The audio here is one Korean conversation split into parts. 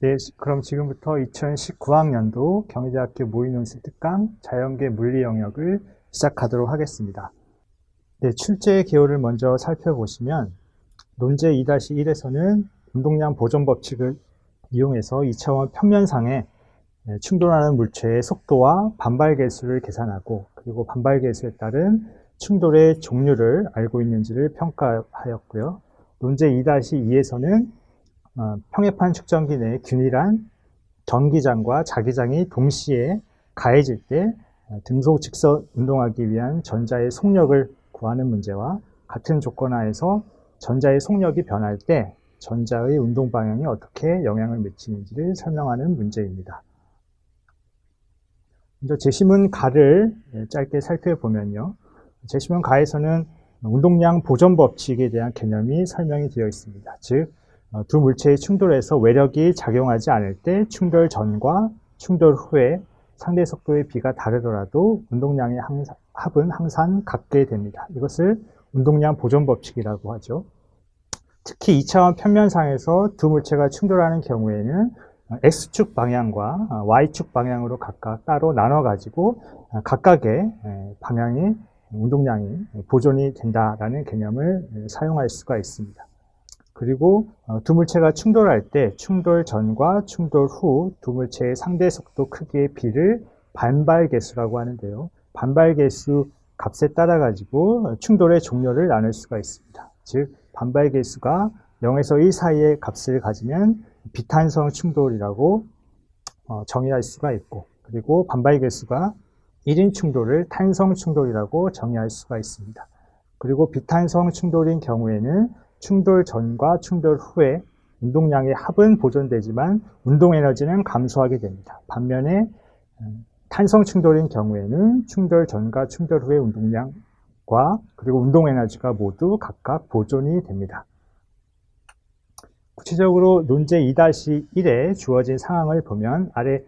네, 그럼 지금부터 2019학년도 경희대학교 모의논술 특강 자연계 물리 영역을 시작하도록 하겠습니다. 네, 출제 개요를 먼저 살펴보시면 논제 2-1에서는 운동량 보존 법칙을 이용해서 2차원 평면상에 충돌하는 물체의 속도와 반발 계수를 계산하고, 그리고 반발 계수에 따른 충돌의 종류를 알고 있는지를 평가하였고요. 논제 2-2에서는 평해판 측정기 내 균일한 전기장과 자기장이 동시에 가해질 때 등속 직선 운동하기 위한 전자의 속력을 구하는 문제와, 같은 조건 하에서 전자의 속력이 변할 때 전자의 운동 방향이 어떻게 영향을 미치는지를 설명하는 문제입니다. 먼저 제시문 가를 짧게 살펴보면요. 제시문 가에서는 운동량 보존 법칙에 대한 개념이 설명이 되어 있습니다. 즉, 두 물체의 충돌에서 외력이 작용하지 않을 때 충돌 전과 충돌 후에 상대 속도의 비가 다르더라도 운동량의 합은 항상 같게 됩니다. 이것을 운동량 보존 법칙이라고 하죠. 특히 2차원 평면상에서 두 물체가 충돌하는 경우에는 X축 방향과 Y축 방향으로 각각 따로 나눠가지고 각각의 방향의 운동량이 보존이 된다라는 개념을 사용할 수가 있습니다. 그리고 두 물체가 충돌할 때 충돌 전과 충돌 후 두 물체의 상대 속도 크기의 비를 반발 계수라고 하는데요. 반발 계수 값에 따라 가지고 충돌의 종류를 나눌 수가 있습니다. 즉, 반발 계수가 0에서 1 사이의 값을 가지면 비탄성 충돌이라고 정의할 수가 있고, 그리고 반발 계수가 1인 충돌을 탄성 충돌이라고 정의할 수가 있습니다. 그리고 비탄성 충돌인 경우에는 충돌 전과 충돌 후에 운동량의 합은 보존되지만 운동 에너지는 감소하게 됩니다. 반면에 탄성 충돌인 경우에는 충돌 전과 충돌 후의 운동량과 그리고 운동 에너지가 모두 각각 보존이 됩니다. 구체적으로 논제 2-1에 주어진 상황을 보면 아래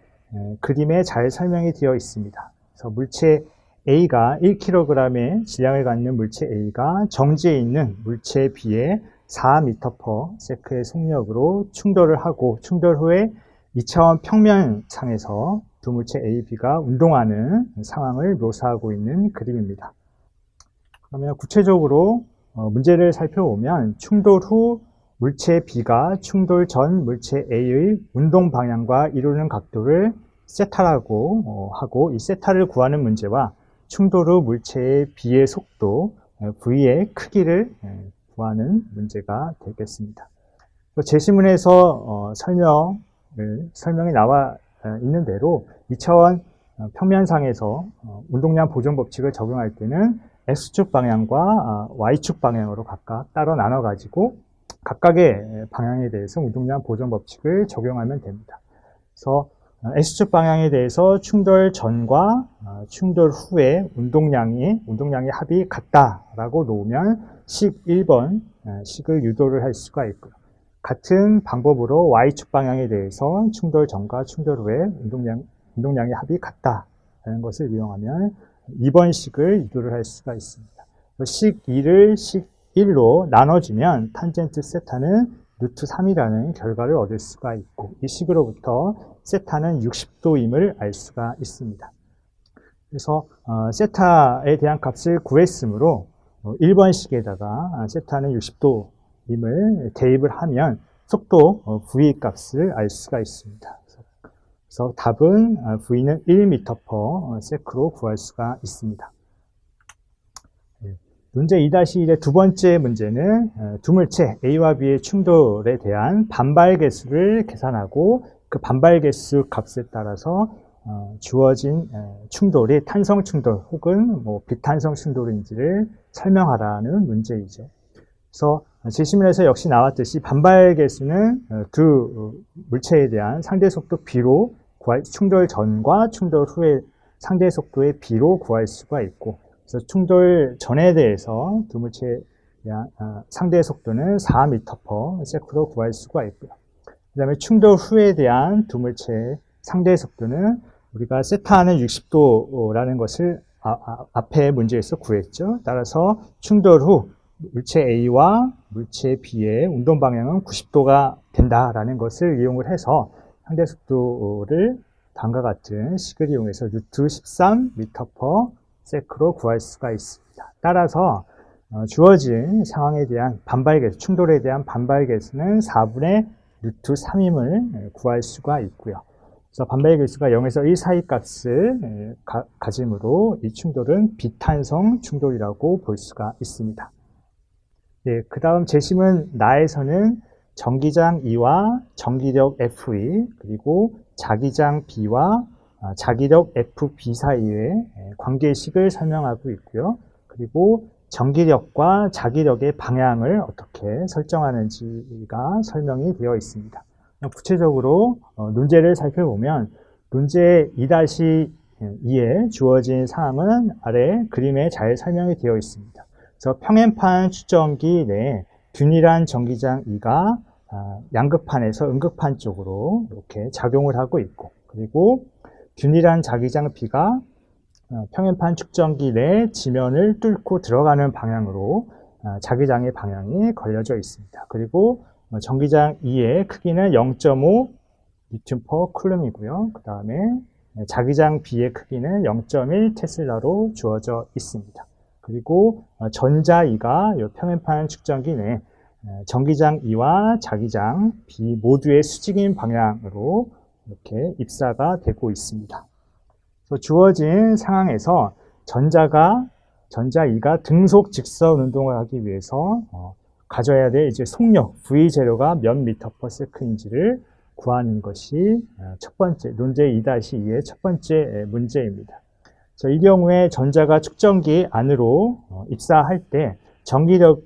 그림에 잘 설명이 되어 있습니다. 그래서 물체 A가 1kg의 질량을 갖는 물체 A가 정지에 있는 물체 B에 4m/s의 속력으로 충돌을 하고, 충돌 후에 2차원 평면상에서 두 물체 A, B가 운동하는 상황을 묘사하고 있는 그림입니다. 그러면 구체적으로 문제를 살펴보면 충돌 후 물체 B가 충돌 전 물체 A의 운동 방향과 이루는 각도를 세타라고 하고, 이 세타를 구하는 문제와 충돌 후 물체의 B의 속도 V의 크기를 구하는 문제가 되겠습니다. 제시문에서 설명이 나와 있는 대로 2차원 평면상에서 운동량 보존 법칙을 적용할 때는 X축 방향과 Y축 방향으로 각각 따로 나눠 가지고 각각의 방향에 대해서 운동량 보존 법칙을 적용하면 됩니다. 그래서 X축 방향에 대해서 충돌 전과 충돌 후에 운동량의 합이 같다라고 놓으면 식 1번 식을 유도를 할 수가 있고요. 같은 방법으로 Y축 방향에 대해서 충돌 전과 충돌 후에 운동량의 합이 같다라는 것을 이용하면 2번 식을 유도를 할 수가 있습니다. 식 2를 식 1로 나눠주면 탄젠트 세타는 루트 3이라는 결과를 얻을 수가 있고, 이 식으로부터 세타는 60도임을 알 수가 있습니다. 그래서 세타에 대한 값을 구했으므로 1번 식에다가 세타는 60도임을 대입을 하면 속도 V 값을 알 수가 있습니다. 그래서 답은 V는 1m/s로 구할 수가 있습니다. 문제 2-1의 두 번째 문제는 두 물체 A와 B의 충돌에 대한 반발 계수를 계산하고, 그 반발 계수 값에 따라서 주어진 충돌이 탄성 충돌 혹은 비탄성 충돌인지를 설명하라는 문제이죠. 그래서 제시문에서 역시 나왔듯이 반발 계수는 두 물체에 대한 상대 속도 B로 충돌 전과 충돌 후의 상대 속도의 B로 구할 수가 있고, 그래서 충돌 전에 대해서 두 물체의 상대 속도는 4m/s로 구할 수가 있고요. 그 다음에 충돌 후에 대한 두 물체의 상대 속도는 우리가 세타는 60도라는 것을 앞에 문제에서 구했죠. 따라서 충돌 후 물체 A와 물체 B의 운동 방향은 90도가 된다라는 것을 이용을 해서 상대 속도를 다음과 같은 식을 이용해서 루트 13m/s로 구할 수가 있습니다. 따라서 주어진 상황에 대한 반발계수, 충돌에 대한 반발계수는 4분의 루트 3임을 구할 수가 있고요. 그래서 반발계수가 0에서 1 사이 값을 가지므로 이 충돌은 비탄성 충돌이라고 볼 수가 있습니다. 예, 그 다음 재심은 나에서는 전기장 E와 전기력 FE 그리고 자기장 B와 자기력 FB 사이의 관계식을 설명하고 있고요. 그리고 전기력과 자기력의 방향을 어떻게 설정하는지가 설명이 되어 있습니다. 구체적으로 논제를 살펴보면 문제 2-2에 주어진 사항은 아래 그림에 잘 설명이 되어 있습니다. 그래서 평행판 추정기 내에 균일한 전기장 E가 양극판에서 음극판 쪽으로 이렇게 작용을 하고 있고, 그리고 균일한 자기장 B가 평행판 측정기 내 지면을 뚫고 들어가는 방향으로 자기장의 방향이 걸려져 있습니다. 그리고 전기장 E의 크기는 0.5 뉴턴 퍼 쿨럼이고요. 그 다음에 자기장 B의 크기는 0.1 테슬라로 주어져 있습니다. 그리고 전자 E가 이 평행판 측정기 내 전기장 E와 자기장 B 모두의 수직인 방향으로 이렇게 입사가 되고 있습니다. 그래서 주어진 상황에서 전자 E가 등속 직선 운동을 하기 위해서 가져야 될 이제 속력 V0가 몇 미터 퍼 세크인지를 구하는 것이 첫 번째 논제 2-2의 첫 번째 문제입니다. 이 경우에 전자가 측정기 안으로 입사할 때 전기력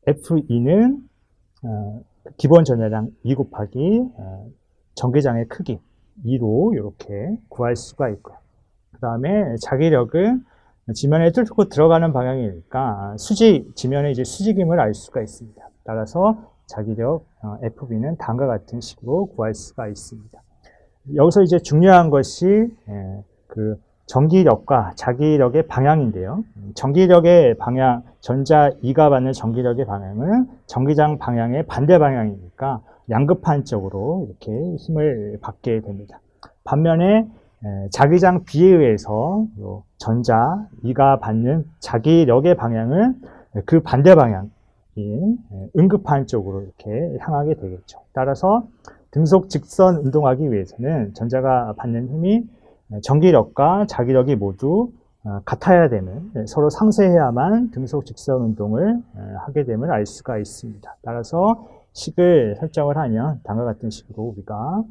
FE는 기본 전자량 2 곱하기 전기장의 크기 2로 이렇게 구할 수가 있고요. 그 다음에 자기력은 지면에 뚫고 들어가는 방향이니까 지면에 이제 수직임을 알 수가 있습니다. 따라서 자기력 FB는 다음과 같은 식으로 구할 수가 있습니다. 여기서 이제 중요한 것이 그 전기력과 자기력의 방향인데요. 전기력의 방향, 전자 E가 받는 전기력의 방향은 전기장 방향의 반대 방향이니까 양극판 쪽으로 이렇게 힘을 받게 됩니다. 반면에 자기장 B에 의해서 전자 E가 받는 자기력의 방향은 그 반대 방향인 음극판 쪽으로 이렇게 향하게 되겠죠. 따라서 등속 직선 운동하기 위해서는 전자가 받는 힘이 전기력과 자기력이 모두 같아야 되는, 서로 상쇄해야만 등속 직선 운동을 하게 됨을 알 수가 있습니다. 따라서 식을 설정을 하면 다음과 같은 식으로 우리가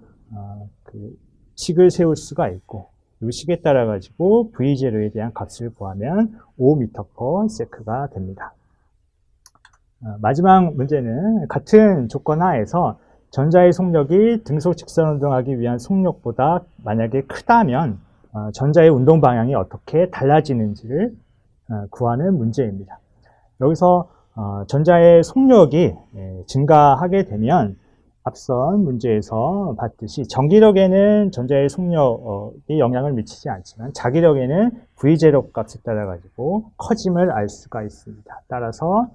그 식을 세울 수가 있고, 이 식에 따라 가지고 V0에 대한 값을 구하면 5m/s가 됩니다. 마지막 문제는 같은 조건 하에서 전자의 속력이 등속 직선 운동하기 위한 속력보다 만약에 크다면 전자의 운동 방향이 어떻게 달라지는지를 구하는 문제입니다. 여기서 전자의 속력이 증가하게 되면 앞선 문제에서 봤듯이 전기력에는 전자의 속력이 영향을 미치지 않지만 자기력에는 V0 값에 따라 가지고 커짐을 알 수가 있습니다. 따라서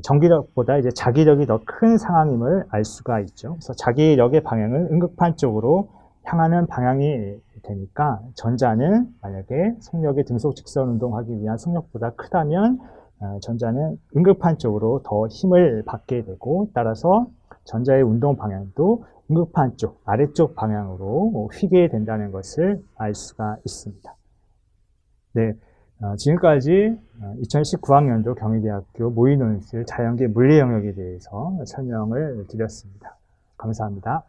전기력보다 이제 자기력이 더 큰 상황임을 알 수가 있죠. 그래서 자기력의 방향은 음극판 쪽으로 향하는 방향이 되니까 전자는 만약에 속력이 등속 직선 운동하기 위한 속력보다 크다면 전자는 음극판 쪽으로 더 힘을 받게 되고, 따라서 전자의 운동 방향도 음극판 쪽, 아래쪽 방향으로 휘게 된다는 것을 알 수가 있습니다. 네. 지금까지 2019학년도 경희대학교 모의논술 자연계 물리 영역에 대해서 설명을 드렸습니다. 감사합니다.